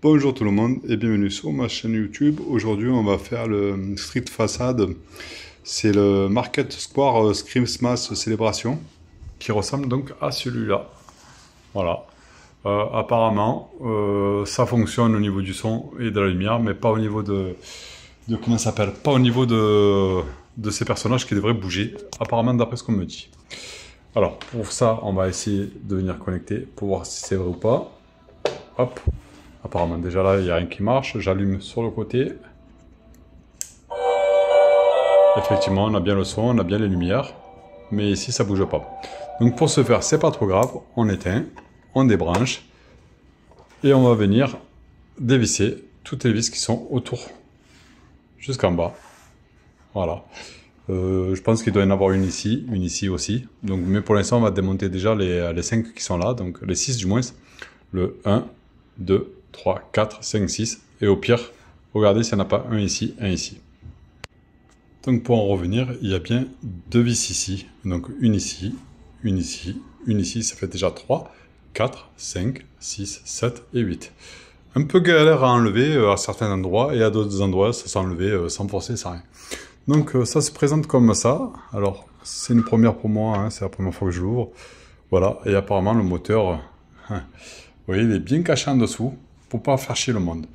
Bonjour tout le monde et bienvenue sur ma chaîne YouTube. Aujourd'hui on va faire le street façade. C'est le Market Square Christmas Célébration qui ressemble donc à celui-là. Voilà. Apparemment ça fonctionne au niveau du son et de la lumière, mais pas au niveau de comment ça s'appelle, pas au niveau de ces personnages qui devraient bouger, apparemment d'après ce qu'on me dit. Alors pour ça on va essayer de venir connecter pour voir si c'est vrai ou pas. Hop. Apparemment, déjà là, il n'y a rien qui marche. J'allume sur le côté. Effectivement, on a bien le son, on a bien les lumières. Mais ici, ça ne bouge pas. Donc pour ce faire, c'est pas trop grave. On éteint, on débranche. Et on va venir dévisser toutes les vis qui sont autour. Jusqu'en bas. Voilà. Je pense qu'il doit y en avoir une ici aussi. Donc, mais pour l'instant, on va démonter déjà les 5 qui sont là. Donc les 6 du moins. Le 1, 2, 3, 4, 5, 6. Et au pire, regardez s'il n'y en a pas un ici, un ici. Donc pour en revenir, il y a bien 2 vis ici. Donc une ici, une ici, une ici. Ça fait déjà 3, 4, 5, 6, 7 et 8. Un peu galère à enlever à certains endroits. Et à d'autres endroits, ça s'est enlevé sans forcer, sans rien. Donc ça se présente comme ça. Alors c'est une première pour moi, hein, c'est la première fois que je l'ouvre. Voilà, et apparemment le moteur... vous voyez, il est bien caché en dessous pour pas faire chier le monde.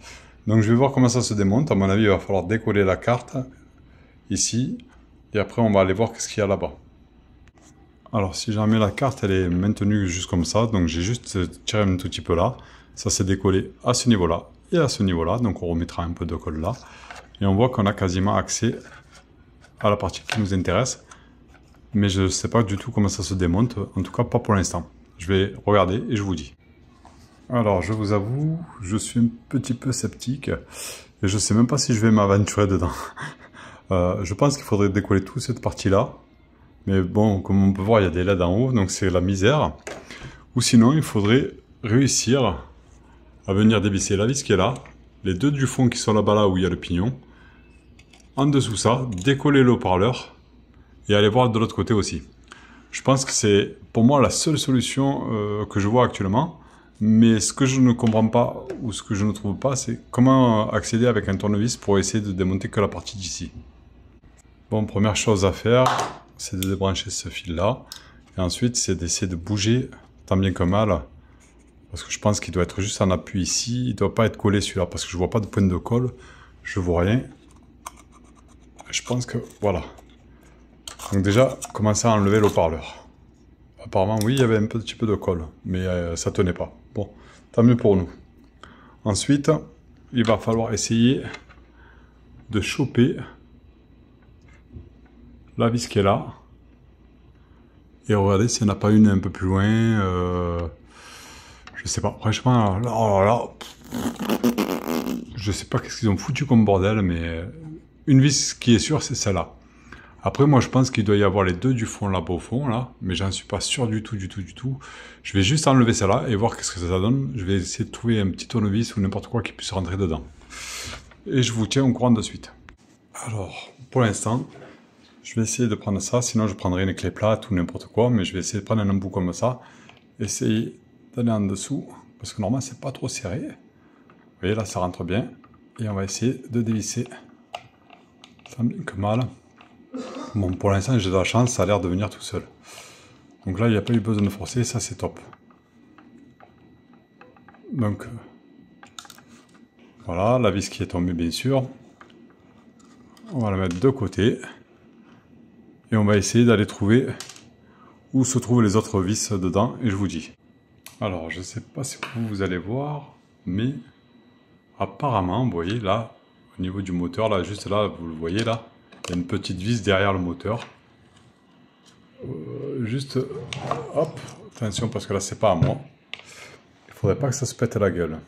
Donc je vais voir comment ça se démonte. À mon avis, il va falloir décoller la carte ici. Et après, on va aller voir qu'est-ce qu'il y a là-bas. Alors si jamais la carte, elle est maintenue juste comme ça. Donc j'ai juste tiré un tout petit peu là. Ça s'est décollé à ce niveau-là et à ce niveau-là. Donc on remettra un peu de colle là. Et on voit qu'on a quasiment accès à la partie qui nous intéresse. Mais je ne sais pas du tout comment ça se démonte. En tout cas, pas pour l'instant. Je vais regarder et je vous dis. Alors, je vous avoue, je suis un petit peu sceptique et je sais même pas si je vais m'aventurer dedans. Je pense qu'il faudrait décoller toute cette partie-là. Mais bon, comme on peut voir, il y a des LED en haut, donc c'est la misère. Ou sinon, il faudrait réussir à venir dévisser la vis qui est là, les deux du fond qui sont là-bas là où il y a le pignon. En dessous ça, décoller le haut-parleur et aller voir de l'autre côté aussi. Je pense que c'est pour moi la seule solution que je vois actuellement. Mais ce que je ne comprends pas, ou ce que je ne trouve pas, c'est comment accéder avec un tournevis pour essayer de démonter que la partie d'ici. Bon, première chose à faire, c'est de débrancher ce fil-là. Et ensuite, c'est d'essayer de bouger, tant bien que mal. Parce que je pense qu'il doit être juste en appui ici. Il ne doit pas être collé celui-là, parce que je ne vois pas de point de colle. Je ne vois rien. Je pense que, voilà. Donc déjà, commencer à enlever le haut-parleur. Apparemment, oui, il y avait un petit peu de colle, mais ça tenait pas. Bon, tant mieux pour nous. Ensuite, il va falloir essayer de choper la vis qui est là. Et regardez s'il n'y en a pas une un peu plus loin. Je sais pas, franchement, là, je sais pas qu'est-ce qu'ils ont foutu comme bordel, mais une vis qui est sûre, c'est celle-là. Après, moi, je pense qu'il doit y avoir les deux du fond là-bas au fond, là. Mais j'en suis pas sûr du tout. Je vais juste enlever ça là et voir qu'est-ce que ça donne. Je vais essayer de trouver un petit tournevis ou n'importe quoi qui puisse rentrer dedans. Et je vous tiens au courant de suite. Alors, pour l'instant, je vais essayer de prendre ça. Sinon, je prendrai une clé plate ou n'importe quoi. Mais je vais essayer de prendre un embout comme ça. Essayer d'aller en dessous. Parce que normalement, c'est pas trop serré. Vous voyez, là, ça rentre bien. Et on va essayer de dévisser. Tant bien que mal. Bon, pour l'instant, j'ai de la chance, ça a l'air de venir tout seul. Donc là, il n'y a pas eu besoin de forcer, ça c'est top. Donc, voilà, la vis qui est tombée, bien sûr. On va la mettre de côté. Et on va essayer d'aller trouver où se trouvent les autres vis dedans, et je vous dis. Alors, je ne sais pas si vous allez voir, mais apparemment, vous voyez là, au niveau du moteur, là, juste là, vous le voyez là, il y a une petite vis derrière le moteur. Juste, hop, attention parce que là c'est pas à moi. Il faudrait pas que ça se pète la gueule.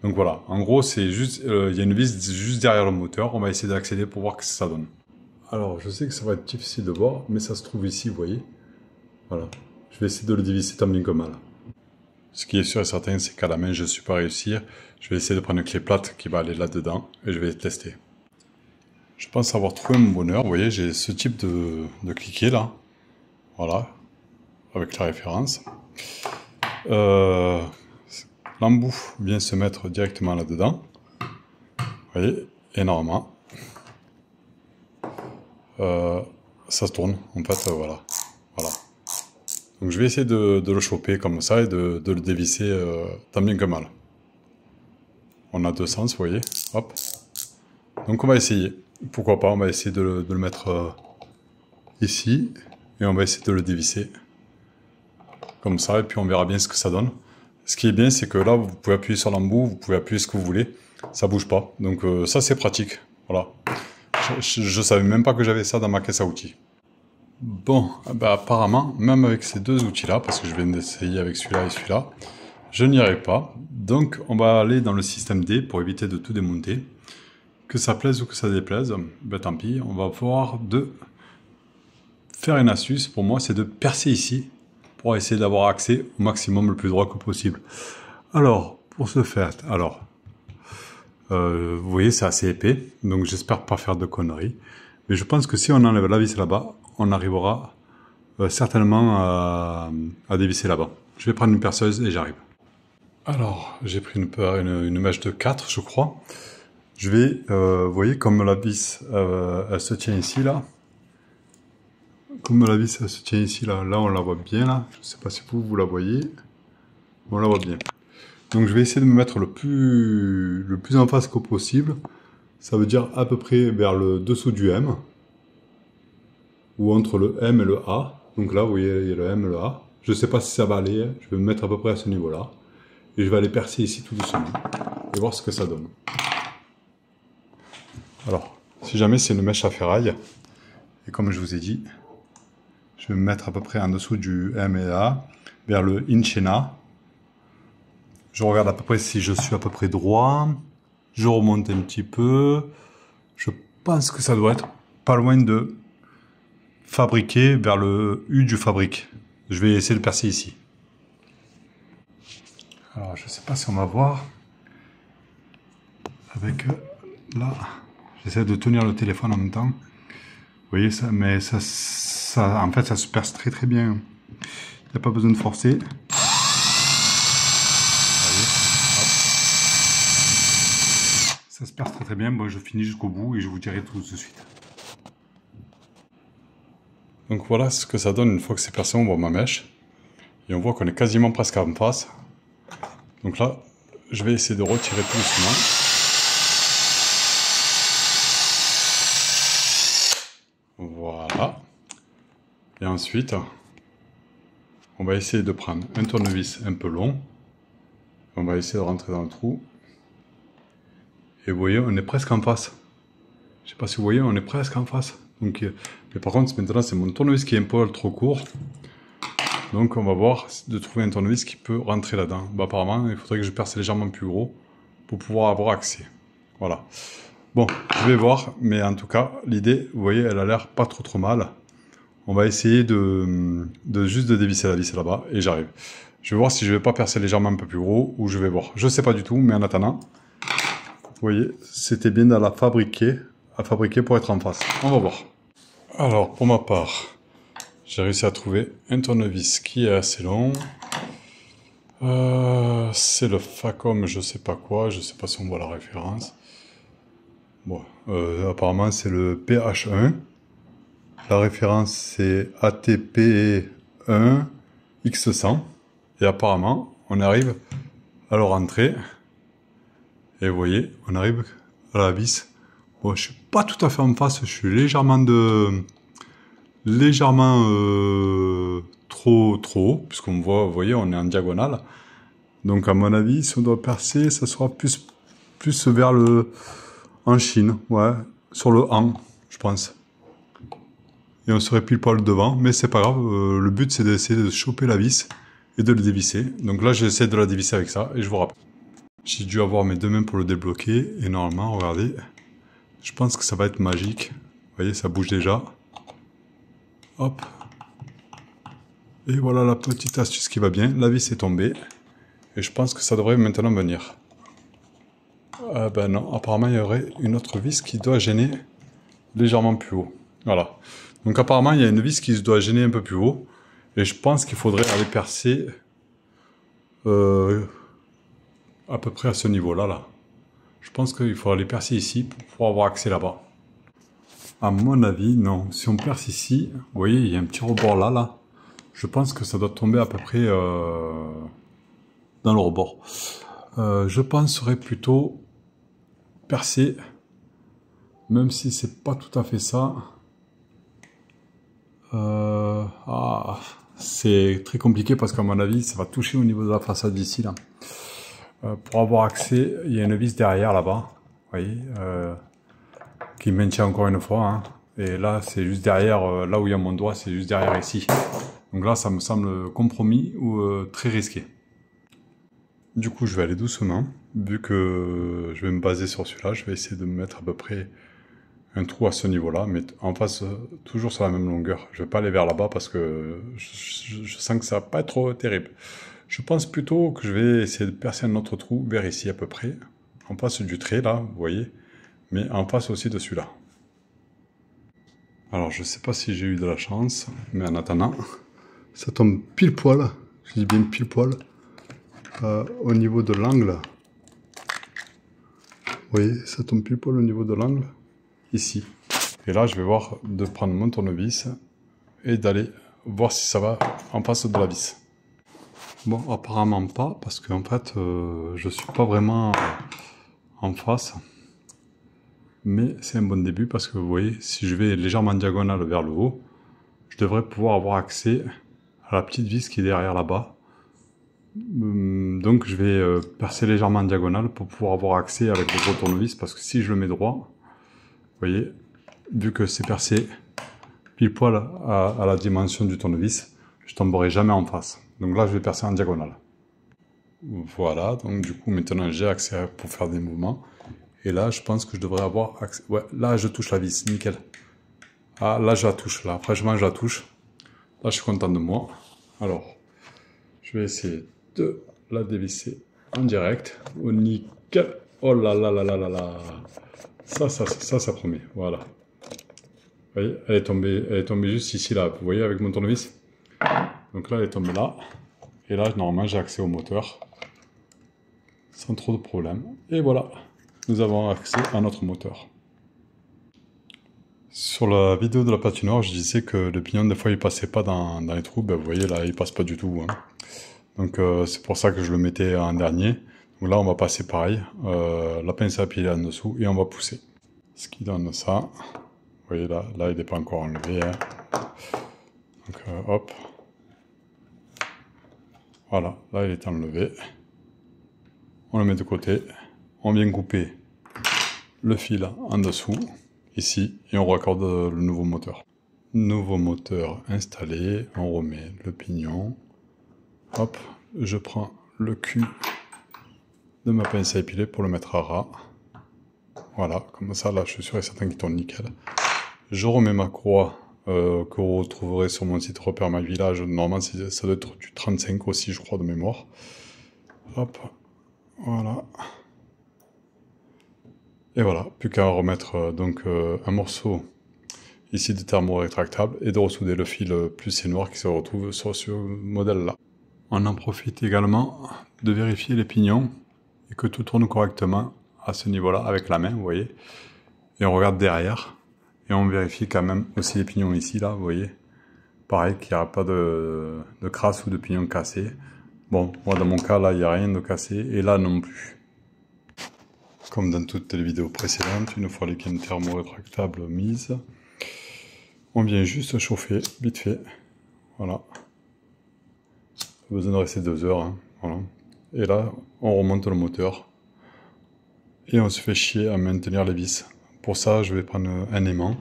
Donc voilà, en gros c'est juste, il y a une vis juste derrière le moteur. On va essayer d'accéder pour voir ce que ça donne. Alors je sais que ça va être difficile de voir, mais ça se trouve ici, vous voyez. Voilà, je vais essayer de le dévisser tant bien que mal. Ce qui est sûr et certain, c'est qu'à la main je ne suis pas réussir. Je vais essayer de prendre une clé plate qui va aller là-dedans et je vais tester. Je pense avoir trouvé mon bonheur. Vous voyez, j'ai ce type de cliquet là. Voilà, avec la référence. l'embout vient se mettre directement là-dedans. Vous voyez, et normalement, ça se tourne. En fait, voilà. Voilà. Donc je vais essayer de le choper comme ça et de le dévisser tant bien que mal. On a deux sens, vous voyez. Hop. Donc on va essayer. Pourquoi pas, on va essayer de le mettre ici. Et on va essayer de le dévisser. Comme ça, et puis on verra bien ce que ça donne. Ce qui est bien, c'est que là, vous pouvez appuyer sur l'embout, vous pouvez appuyer ce que vous voulez. Ça bouge pas. Donc ça, c'est pratique. Voilà. Je savais même pas que j'avais ça dans ma caisse à outils. Bon, bah apparemment, même avec ces deux outils-là, parce que je viens d'essayer avec celui-là et celui-là, je n'y arrive pas. Donc, on va aller dans le système D pour éviter de tout démonter. Que ça plaise ou que ça déplaise, ben tant pis. On va pouvoir faire une astuce. Pour moi, c'est de percer ici pour essayer d'avoir accès au maximum le plus droit que possible. Alors, pour ce faire, vous voyez, c'est assez épais, donc j'espère pas faire de conneries. Mais je pense que si on enlève la vis là-bas, on arrivera certainement à dévisser là-bas. Je vais prendre une perceuse et j'arrive. Alors, j'ai pris une mèche de 4, je crois. Je vais, vous voyez, comme la vis, elle se tient ici, là. Comme la vis, elle se tient ici, là. Là, on la voit bien, là. Je ne sais pas si vous la voyez. On la voit bien. Donc, je vais essayer de me mettre le plus en face que possible. Ça veut dire à peu près vers le dessous du M. Ou entre le M et le A. Donc là, vous voyez, il y a le M et le A. Je ne sais pas si ça va aller. Je vais me mettre à peu près à ce niveau-là. Et je vais aller percer ici tout doucement. Et voir ce que ça donne. Alors, si jamais c'est une mèche à ferraille, et comme je vous ai dit, je vais me mettre à peu près en dessous du M et A, vers le Inchena. Je regarde à peu près si je suis à peu près droit. Je remonte un petit peu. Je pense que ça doit être pas loin de fabriquer vers le U du fabrique. Je vais essayer de percer ici. Alors, je ne sais pas si on va voir. Avec là, j'essaie de tenir le téléphone en même temps. Vous voyez ça, mais en fait, ça se perce très très bien. Il n'y a pas besoin de forcer. Ça se perce très très bien. Bon, je finis jusqu'au bout et je vous dirai tout de suite. Donc voilà ce que ça donne une fois que c'est percé. On voit ma mèche. Et on voit qu'on est quasiment presque en face. Donc là, je vais essayer de retirer tout doucement. Voilà. Et ensuite, on va essayer de prendre un tournevis un peu long. On va essayer de rentrer dans le trou. Et vous voyez, on est presque en face. Je ne sais pas si vous voyez, on est presque en face. Donc, mais par contre, maintenant, c'est mon tournevis qui est un peu trop court. Donc, on va voir de trouver un tournevis qui peut rentrer là-dedans. Bah, apparemment, il faudrait que je perce légèrement plus gros pour pouvoir avoir accès. Voilà. Bon, je vais voir, mais en tout cas, l'idée, vous voyez, elle a l'air pas trop mal. On va essayer juste de dévisser la vis là-bas, et j'arrive. Je vais voir si je vais pas percer légèrement un peu plus gros, ou je vais voir. Je sais pas du tout, mais en attendant, vous voyez, c'était bien à fabriquer pour être en face. On va voir. Alors, pour ma part, j'ai réussi à trouver un tournevis qui est assez long. C'est le Facom, je sais pas quoi, je sais pas si on voit la référence. Bon, apparemment c'est le PH1. La référence c'est ATP1X100. Et apparemment, on arrive à le rentrer. Et vous voyez, on arrive à la vis. Bon, je suis pas tout à fait en face, je suis légèrement trop haut, puisqu'on voit, vous voyez, on est en diagonale. Donc à mon avis, si on doit percer, ça sera plus vers en Chine, ouais, sur le han, je pense. Et on serait pile poil devant, mais c'est pas grave, le but c'est d'essayer de choper la vis et de le dévisser. Donc là, j'essaie de la dévisser avec ça, et je vous rappelle. J'ai dû avoir mes deux mains pour le débloquer, et normalement, regardez, je pense que ça va être magique. Vous voyez, ça bouge déjà. Hop. Et voilà la petite astuce qui va bien. La vis est tombée. Et je pense que ça devrait maintenant venir. Ben non, apparemment il y aurait une autre vis qui doit gêner légèrement plus haut. Voilà. Donc apparemment il y a une vis qui doit gêner un peu plus haut. Et je pense qu'il faudrait aller percer à peu près à ce niveau-là, là. Je pense qu'il faudra les percer ici pour pouvoir avoir accès là-bas. À mon avis, non. Si on perce ici, vous voyez, il y a un petit rebord là, là. Je pense que ça doit tomber à peu près dans le rebord. Je penserais plutôt percer, même si c'est pas tout à fait ça. C'est très compliqué parce qu'à mon avis, ça va toucher au niveau de la façade d'ici, là. Pour avoir accès, il y a une vis derrière là-bas, vous voyez, qui maintient encore une fois, hein. Et là, c'est juste derrière, là où il y a mon doigt, c'est juste derrière ici. Donc là, ça me semble compromis ou très risqué. Du coup, je vais aller doucement, vu que je vais me baser sur celui-là, je vais essayer de me mettre à peu près un trou à ce niveau-là, mais en face, toujours sur la même longueur. Je vais pas aller vers là-bas parce que je sens que ça va pas être trop terrible. Je pense plutôt que je vais essayer de percer un autre trou vers ici à peu près, en face du trait là, vous voyez, mais en face aussi de celui-là. Alors je sais pas si j'ai eu de la chance, mais en attendant, ça tombe pile poil, je dis bien pile poil, au niveau de l'angle. Vous voyez, ça tombe pile poil au niveau de l'angle, ici. Et là je vais voir de prendre mon tournevis et d'aller voir si ça va en face de la vis. Bon, apparemment pas, parce qu'en fait, je suis pas vraiment en face. Mais c'est un bon début, parce que vous voyez, si je vais légèrement en diagonale vers le haut, je devrais pouvoir avoir accès à la petite vis qui est derrière là-bas. Donc je vais percer légèrement en diagonale pour pouvoir avoir accès avec le gros tournevis, parce que si je le mets droit, vous voyez, vu que c'est percé pile poil à la dimension du tournevis, je tomberai jamais en face. Donc là, je vais percer en diagonale. Voilà, donc du coup, maintenant, j'ai accès pour faire des mouvements. Et là, je pense que je devrais avoir accès. Ouais, là, je touche la vis, nickel. Ah, là, je la touche, là. Franchement, je la touche. Là, je suis content de moi. Alors, je vais essayer de la dévisser en direct. Oh, nickel. Oh là là là là là là. Ça promet. Voilà. Vous voyez, elle est tombée juste ici, là. Vous voyez, avec mon tournevis. Donc là, elle est tombée là. Et là, normalement, j'ai accès au moteur. Sans trop de problèmes. Et voilà. Nous avons accès à notre moteur. Sur la vidéo de la patinoire, je disais que le pignon, des fois, il passait pas dans les trous. Ben, vous voyez, là, il passe pas du tout, hein. Donc, c'est pour ça que je le mettais en dernier. Donc là, on va passer pareil. La pince à pied en dessous et on va pousser. Ce qui donne ça. Vous voyez, là il n'est pas encore enlevé, hein. Donc, hop. Voilà, là, il est enlevé. On le met de côté. On vient couper le fil en dessous, ici, et on raccorde le nouveau moteur. Nouveau moteur installé, on remet le pignon. Hop, je prends le cul de ma pince à épiler pour le mettre à ras. Voilà, comme ça, là, je suis sûr et certain qu'il tourne nickel. Je remets ma croix que vous retrouverez sur mon site Repère My Village. Normalement, ça doit être du 35 aussi, je crois, de mémoire. Hop, voilà. Et voilà, plus qu'à remettre un morceau ici de thermo rétractable et de ressouder le fil plus et noir qui se retrouve sur ce modèle-là. On en profite également de vérifier les pignons et que tout tourne correctement à ce niveau-là avec la main, vous voyez. Et on regarde derrière et on vérifie quand même aussi les pignons ici, là, vous voyez. Pareil, qu'il n'y aura pas de crasse ou de pignons cassés. Bon, moi dans mon cas, là, il n'y a rien de cassé et là non plus. Comme dans toutes les vidéos précédentes, une fois les cannes thermo-rétractables mises, on vient juste chauffer, vite fait. Voilà. Pas besoin de rester 2 heures, hein. Voilà. Et là, on remonte le moteur. Et on se fait chier à maintenir les vis. Pour ça, je vais prendre un aimant.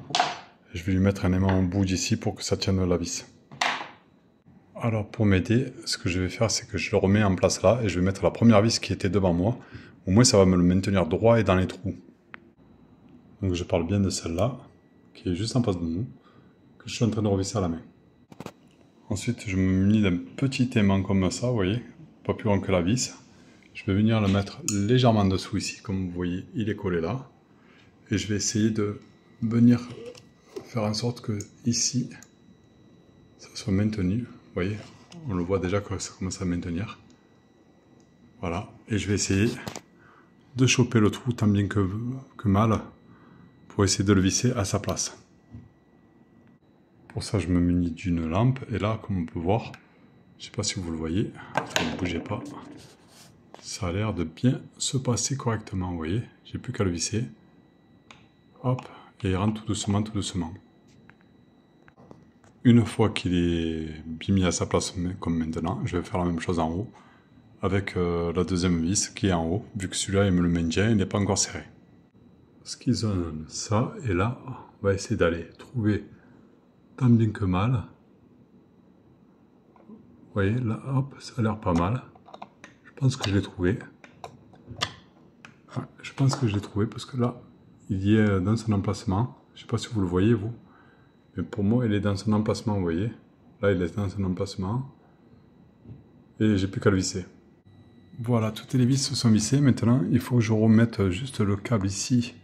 Je vais lui mettre un aimant au bout d'ici pour que ça tienne la vis. Alors pour m'aider, ce que je vais faire, c'est que je le remets en place là et je vais mettre la première vis qui était devant moi. Au moins, ça va me le maintenir droit et dans les trous. Donc je parle bien de celle-là, qui est juste en face de nous, que je suis en train de revisser à la main. Ensuite, je me munis d'un petit aimant comme ça, vous voyez, pas plus grand que la vis. Je vais venir le mettre légèrement en dessous ici, comme vous voyez, il est collé là. Et je vais essayer de venir faire en sorte que ici, ça soit maintenu. Vous voyez, on le voit déjà que ça commence à maintenir. Voilà, et je vais essayer de choper le trou tant bien que mal pour essayer de le visser à sa place. Pour ça, je me munis d'une lampe, et là, comme on peut voir, je ne sais pas si vous le voyez, ne bougez pas, ça a l'air de bien se passer correctement, vous voyez, j'ai plus qu'à le visser, hop, et il rentre tout doucement, tout doucement. Une fois qu'il est bien mis à sa place comme maintenant, je vais faire la même chose en haut, avec la deuxième vis qui est en haut, vu que celui-là il me le maintient, il n'est pas encore serré. Ce qui donne ça, et là, on va essayer d'aller trouver tant bien que mal. Vous voyez, là, hop, ça a l'air pas mal. Je pense que je l'ai trouvé. Ouais, je pense que je l'ai trouvé parce que là, il y est dans son emplacement. Je ne sais pas si vous le voyez, vous. Mais pour moi, il est dans son emplacement, vous voyez. Là, il est dans son emplacement. Et j'ai plus qu'à le visser. Voilà, toutes les vis se sont vissées. Maintenant, il faut que je remette juste le câble ici,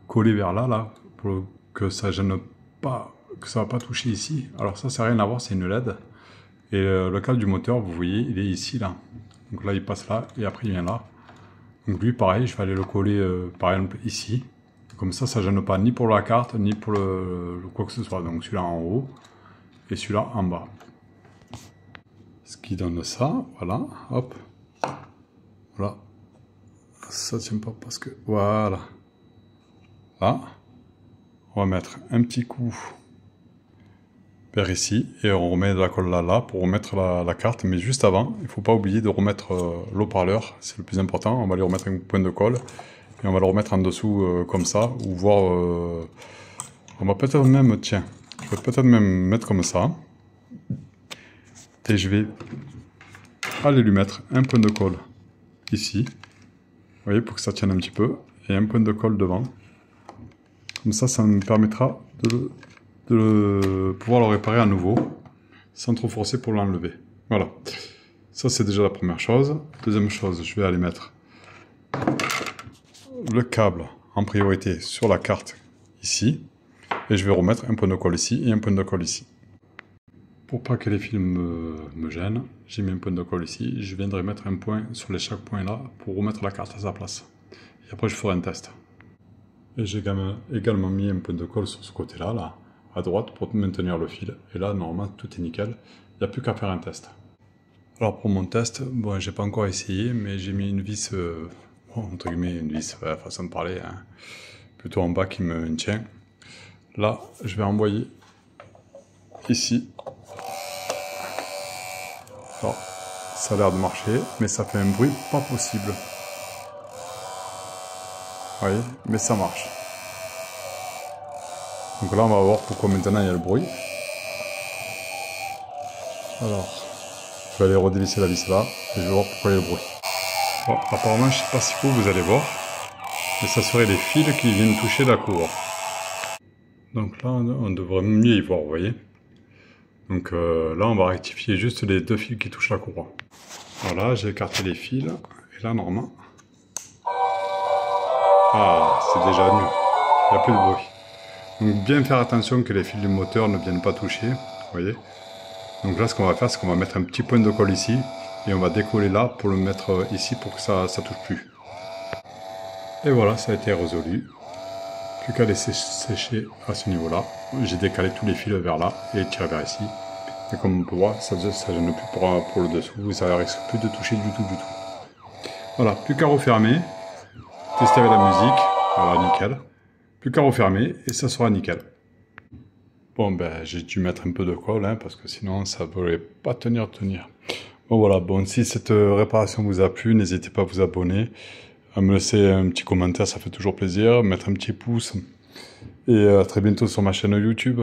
collé vers là, pour que ça gêne pas, que ça va pas toucher ici. Alors ça n'a rien à voir, c'est une LED. Et le câble du moteur, vous voyez, il est ici, là. Donc là, il passe là, et après, il vient là. Donc lui, pareil, je vais aller le coller, par exemple, ici. Comme ça ne gêne pas ni pour la carte, ni pour le quoi que ce soit. Donc celui-là en haut, et celui-là en bas. Ce qui donne ça, voilà, hop. Voilà. Ça tient pas parce que, voilà. Là, on va mettre un petit coup vers ici, et on remet de la colle là, pour remettre la carte. Mais juste avant, il ne faut pas oublier de remettre l'haut-parleur, c'est le plus important. On va lui remettre un point de colle, et on va le remettre en dessous comme ça, ou voir... on va peut-être même, tiens, je vais peut-être même mettre comme ça. Et je vais aller lui mettre un point de colle ici. Vous voyez, pour que ça tienne un petit peu, et un point de colle devant. Comme ça me permettra de pouvoir le réparer à nouveau, sans trop forcer pour l'enlever. Voilà. Ça, c'est déjà la première chose. Deuxième chose, je vais aller mettre le câble en priorité sur la carte ici. Et je vais remettre un point de colle ici et un point de colle ici. Pour pas que les fils me gênent, j'ai mis un point de colle ici. Je viendrai mettre un point sur chaque point là pour remettre la carte à sa place. Et après, je ferai un test. Et j'ai également mis un point de colle sur ce côté-là, là, à droite, pour maintenir le fil. Et là, normalement, tout est nickel. Il n'y a plus qu'à faire un test. Alors, pour mon test, bon, j'ai pas encore essayé, mais j'ai mis une vis, entre guillemets, une vis, façon de parler, hein, plutôt en bas qui me tient. Là, je vais envoyer ici. Alors, ça a l'air de marcher, mais ça fait un bruit pas possible. Vous voyez, mais ça marche. Donc là, on va voir pourquoi maintenant il y a le bruit. Alors, je vais aller redévisser la vis là, et je vais voir pourquoi il y a le bruit. Bon, apparemment, je ne sais pas si vous allez voir, mais ça serait les fils qui viennent toucher la cour. Donc là, on devrait mieux y voir, vous voyez. Donc là, on va rectifier juste les deux fils qui touchent la courroie. Voilà, j'ai écarté les fils, et là, normalement... Ah, c'est déjà mieux. Il n'y a plus de bruit. Donc bien faire attention que les fils du moteur ne viennent pas toucher, vous voyez. Donc là, ce qu'on va faire, c'est qu'on va mettre un petit point de colle ici, et on va décoller là pour le mettre ici pour que ça ne touche plus. Et voilà, ça a été résolu. Plus qu'à laisser sécher à ce niveau-là. J'ai décalé tous les fils vers là et tiré vers ici. Et comme on peut voir, ça ne gêne plus pour le dessous, ça risque plus de toucher du tout. Voilà, plus qu'à refermer. Tester avec la musique, voilà, nickel. Plus qu'à refermer et ça sera nickel. Bon, ben, j'ai dû mettre un peu de colle, hein, parce que sinon ça ne pourrait pas tenir. Bon, voilà, bon, si cette réparation vous a plu, n'hésitez pas à vous abonner, à me laisser un petit commentaire, ça fait toujours plaisir, mettre un petit pouce, et à très bientôt sur ma chaîne YouTube.